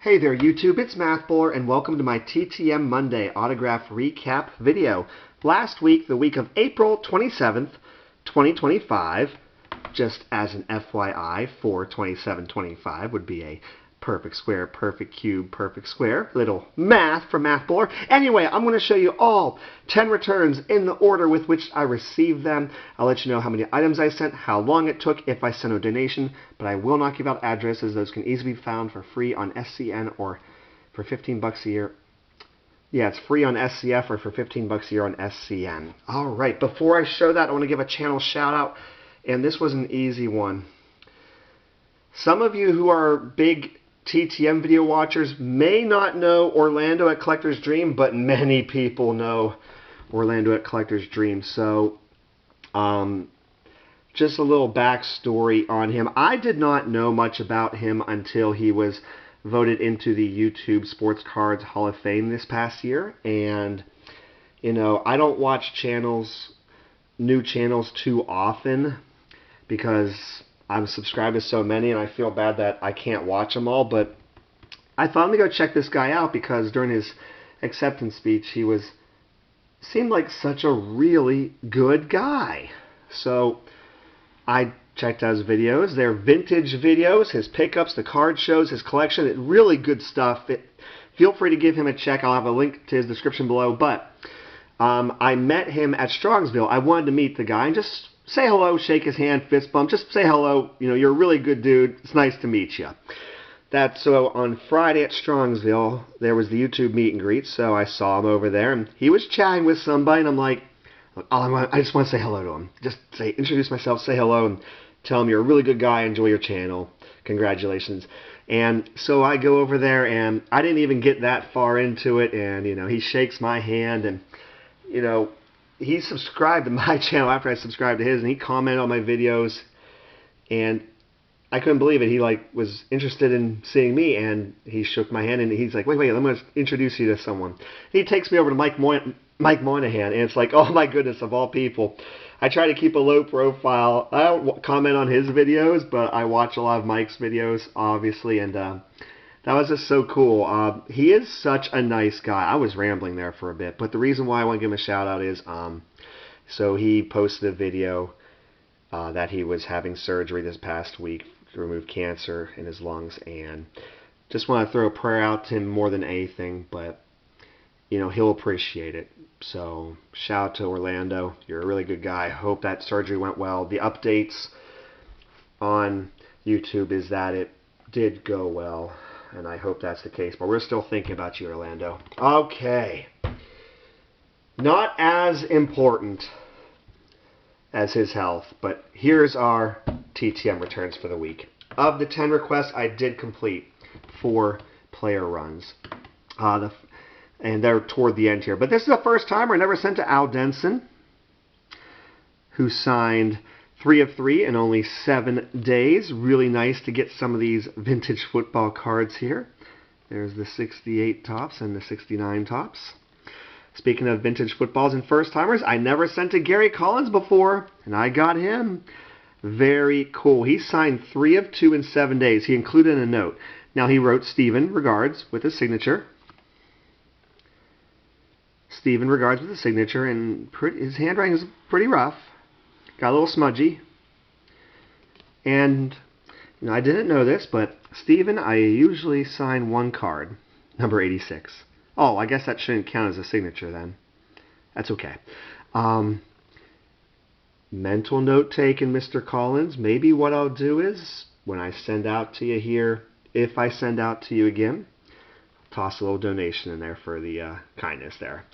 Hey there YouTube, it's Mathbowler and welcome to my TTM Monday autograph recap video. Last week, the week of April 27th, 2025, just as an FYI, 42725 would be a perfect square, perfect cube, perfect square. Little math from Mathbowler. Anyway, I'm going to show you all 10 returns in the order with which I received them. I'll let you know how many items I sent, how long it took, if I sent a donation, but I will not give out addresses. Those can easily be found for free on SCN or for 15 bucks a year. Yeah, it's free on SCF or for 15 bucks a year on SCN. All right, before I show that, I want to give a channel shout out, and this was an easy one. Some of you who are big TTM video watchers may not know Orlando at Collector's Dream, but many people know Orlando at Collector's Dream. So, just a little backstory on him. I did not know much about him until he was voted into the YouTube Sports Cards Hall of Fame this past year. And, you know, I don't watch new channels too often because I'm subscribed to so many, and I feel bad that I can't watch them all, but I thought, let me go check this guy out, because during his acceptance speech, he seemed like such a really good guy. So I checked out his videos. They're vintage videos, his pickups, the card shows, his collection. Really good stuff. Feel free to give him a check. I'll have a link to his description below. But I met him at Strongsville. I wanted to meet the guy and just say hello, shake his hand, fist bump, just say hello. You know, you're a really good dude. It's nice to meet you. So on Friday at Strongsville, there was the YouTube meet and greet, so I saw him over there, and he was chatting with somebody, and I'm like, I just want to say hello to him. Just introduce myself, say hello, and tell him you're a really good guy, enjoy your channel, congratulations. And so I go over there, and I didn't even get that far into it, and, you know, he shakes my hand, and, you know, he subscribed to my channel after I subscribed to his, and he commented on my videos, and I couldn't believe it. He was interested in seeing me, and he shook my hand, and he's like, wait, I'm going to introduce you to someone. He takes me over to Mike Moynihan, and it's like, oh my goodness, of all people. I try to keep a low profile. I don't comment on his videos, but I watch a lot of Mike's videos, obviously, and that was just so cool. He is such a nice guy. I was rambling there for a bit, but the reason why I want to give him a shout out is, so he posted a video that he was having surgery this past week to remove cancer in his lungs, and just want to throw a prayer out to him more than anything, but, you know, he'll appreciate it. So, shout out to Orlando. You're a really good guy. Hope that surgery went well. The updates on YouTube is that it did go well, and I hope that's the case, but we're still thinking about you, Orlando. Okay. Not as important as his health, but here's our TTM returns for the week. Of the 10 requests, I did complete 4 player runs. And they're toward the end here. But this is the first time I never sent to Al Denson, who signed 3 of 3 in only 7 days. Really nice to get some of these vintage football cards here. There's the 68 tops and the 69 tops. Speaking of vintage footballs and first-timers, I never sent to Gary Collins before, and I got him. Very cool. He signed 3 of 2 in 7 days. He included a note. Now, he wrote Steven regards with his signature. Steven regards with his signature, and his handwriting is pretty rough. Got a little smudgy. And, you know, I didn't know this, but Steven, I usually sign 1 card, number 86. Oh, I guess that shouldn't count as a signature then. That's okay. Mental note taken, Mr. Collins. Maybe what I'll do is, when I send out to you here, if I send out to you again, toss a little donation in there for the kindness there.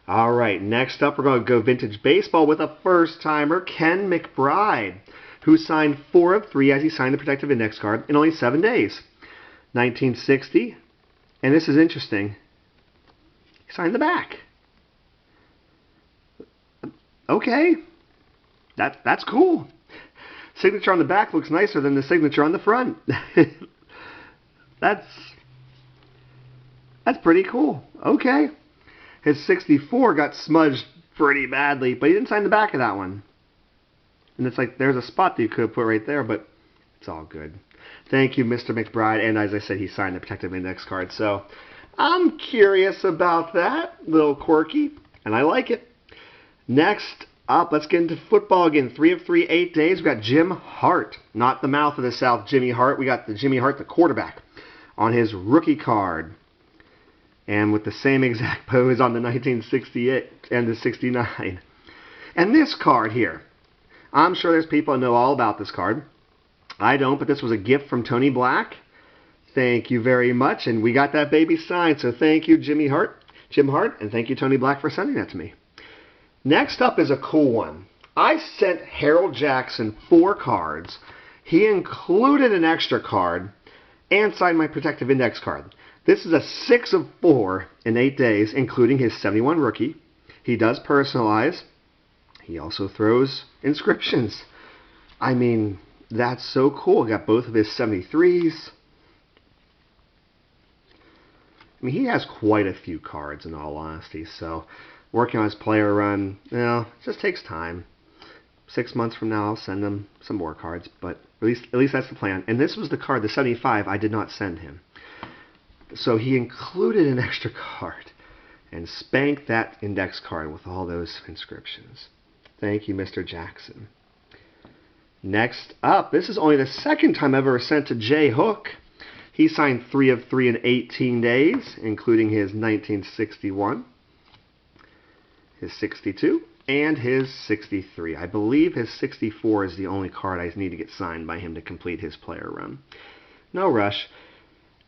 All right, next up, we're going to go vintage baseball with a first-timer, Ken McBride, who signed 4 of 3 as he signed the protective index card in only 7 days. 1960, and this is interesting. He signed the back. Okay. That's cool. Signature on the back looks nicer than the signature on the front. That's pretty cool. Okay. His 64 got smudged pretty badly, but he didn't sign the back of that one. And it's like there's a spot that you could have put right there, but it's all good. Thank you, Mr. McBride. And as I said, he signed the protective index card. So I'm curious about that. Little quirky. And I like it. Next up, let's get into football again. 3 of 3, 8 days. We got Jim Hart. Not the mouth of the South, Jimmy Hart. We got the Jimmy Hart, the quarterback, on his rookie card. And with the same exact pose on the 1968 and the 69. And this card here. I'm sure there's people who know all about this card. I don't, but this was a gift from Tony Black. Thank you very much. And we got that baby signed. So thank you, Jim Hart. And thank you, Tony Black, for sending that to me. Next up is a cool one. I sent Harold Jackson 4 cards. He included an extra card and signed my protective index card. This is a 6 of 4 in 8 days, including his 71 rookie. He does personalize. He also throws inscriptions. I mean, that's so cool. Got both of his 73s. I mean, he has quite a few cards, in all honesty. So, working on his player run, you know, it just takes time. 6 months from now, I'll send him some more cards, but at least that's the plan. And this was the card, the 75, I did not send him. So he included an extra card and spanked that index card with all those inscriptions. Thank you, Mr. Jackson. Next up, this is only the second time I've ever sent to Jay Hook. He signed 3 of 3 in 18 days, including his 1961, his 62, and his 63. I believe his 64 is the only card I need to get signed by him to complete his player run. No rush.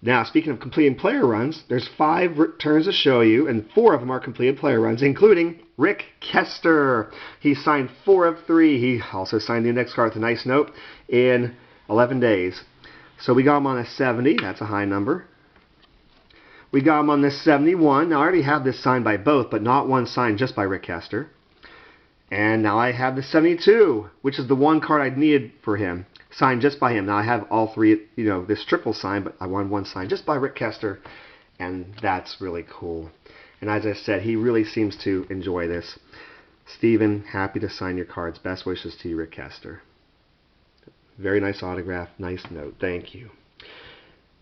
Now, speaking of completing player runs, there's 5 returns to show you, and 4 of them are completed player runs, including Rick Kester. He signed 4 of 3. He also signed the index card with a nice note in 11 days. So we got him on a 70. That's a high number. We got him on this 71. Now, I already have this signed by both, but not one signed just by Rick Kester. And now I have the 72, which is the one card I needed for him, signed just by him. Now I have all 3, this triple signed, but I wanted one signed just by Rick Kester, and that's really cool. And as I said, he really seems to enjoy this. Steven, happy to sign your cards. Best wishes to you, Rick Kester. Very nice autograph, nice note. Thank you.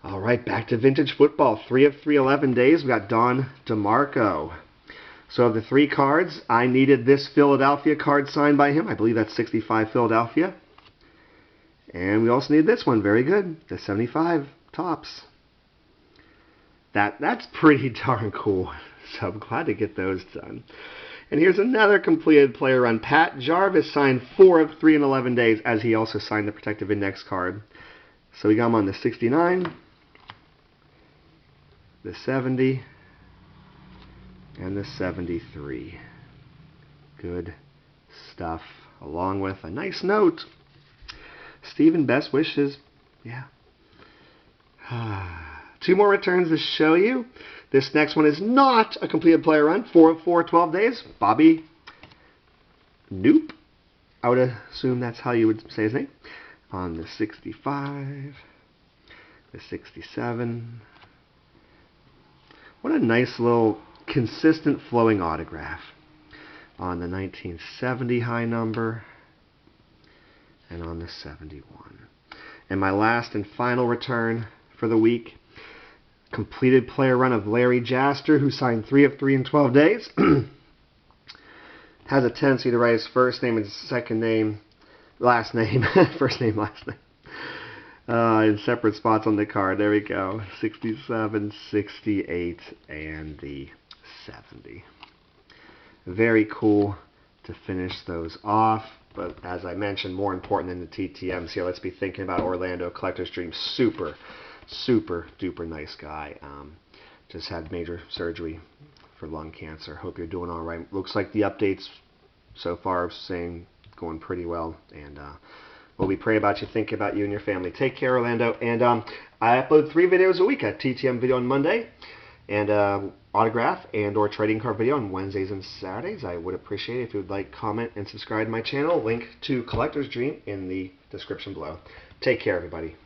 All right, back to vintage football. 3 of 3, 11 days. We got DeMarco. So of the 3 cards, I needed this Philadelphia card signed by him. I believe that's 65 Philadelphia. And we also need this one. Very good. The 75 Topps. That's pretty darn cool. So I'm glad to get those done. And here's another completed player run. Pat Jarvis signed 4 of 3 in 11 days, as he also signed the protective index card. So we got him on the 69, the 70, and the 73. Good stuff. Along with a nice note. Steven, best wishes. Yeah. 2 more returns to show you. This next one is not a completed player run. 4 of 4, 12 days. Bobby Nope. I would assume that's how you would say his name. On the 65, the 67. What a nice little consistent flowing autograph. On the 1970 high number. And on the 71. And my last and final return for the week. Completed player run of Larry Jaster, who signed 3 of 3 in 12 days. Has a tendency to write his first name and second name, last name, first name, last name, in separate spots on the card. There we go. 67, 68, and the 70. Very cool to finish those off. But as I mentioned, more important than the TTMs here, let's be thinking about Orlando Collector's Dream. Super duper nice guy. Just had major surgery for lung cancer. Hope you're doing all right. Looks like the updates so far are saying going pretty well. And well, we pray about you, think about you and your family. Take care, Orlando. And I upload 3 videos a week. A TTM video on Monday, and autograph and or trading card video on Wednesdays and Saturdays. I would appreciate it if you would like, comment, and subscribe to my channel. Link to Collector's Dream in the description below. Take care, everybody.